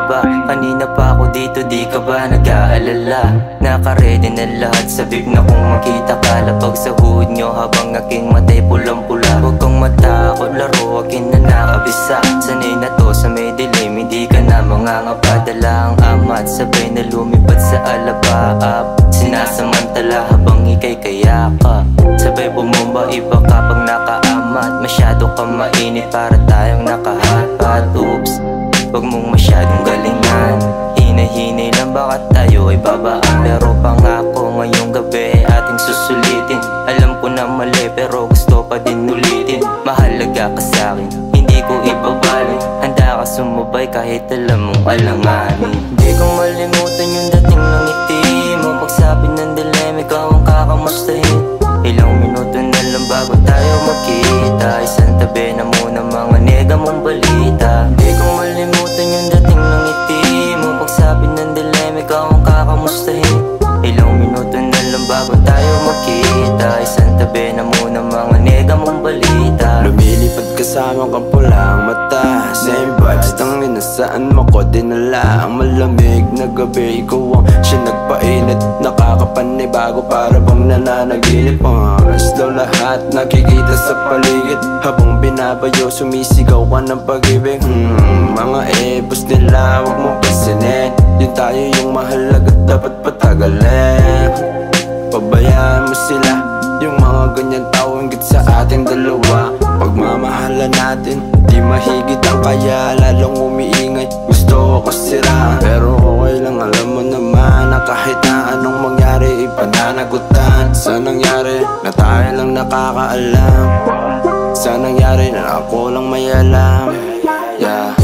ba? Kanina pa ako dito, di ka ba nag-aalala? Naka-ready na lahat, sabik na kung makita ka. Labag sa hood nyo habang aking matay pulang-pula. Huwag kang matakot, laro akin na nakabisa. Sanay na to sa may dilim, hindi ka na mangangapa. Dala ang amat, sabay na lumipad sa alabaap. Sinasamantala habang ika'y kayaka. Sabay bumomba, iba ka pag nakaamat. Masyado ka mainit para tayong nakahapat. Oops, wag mong masyadong galingan. Hinahinay lang baka tayo ay babaan. Pero pangako ngayong gabi ating susulitin. Alam ko na mali pero gusto pa din ulitin. Mahalaga ka sa'kin, hindi ko ibabalik. Handa ka sumubay kahit alam mong alanganin. Di ko malimutan yung dating ng ngiti mo. Pagsapit ng dilim, ikaw ang kakamustahin. Ilang minuto na lang bago tayo magkita. Isang tabi na muna mga nega mong balita. Di ko malimutan yung dating ng ngiti mo. Pagsapit ng dilim, ikaw ang kakamustahin. Ilang minuto na lang bago tayo magkita. Isang tabi na muna mga nega mong balita. Lumilipad kasama kang pulang mata. Same vibes, tangin na saan mo ko dinala. Ang malamig na gabi, ikaw ang siya nagpainit. Nakakapanay bago para bang nananaginip. Slow lahat, nakikita sa paligid. Habang binabayo, sumisigaw ka ng pag-ibig. Mga ebos nila, huwag mong pansinin. Yun tayo yung mahalaga, dapat patagalin. Pabayaan mo sila, yung mga ganyan tao hinggit sa ating dalawa. Pagmamahalan natin, di mahigit ang kaya lalong umiingay. Gusto ko sira, pero okay lang. Alam mo naman na kahit na anong mangyari, ipananagutan. Sa nangyari na tayo lang nakakaalam. Sa nangyari na ako lang may alam. Yeah.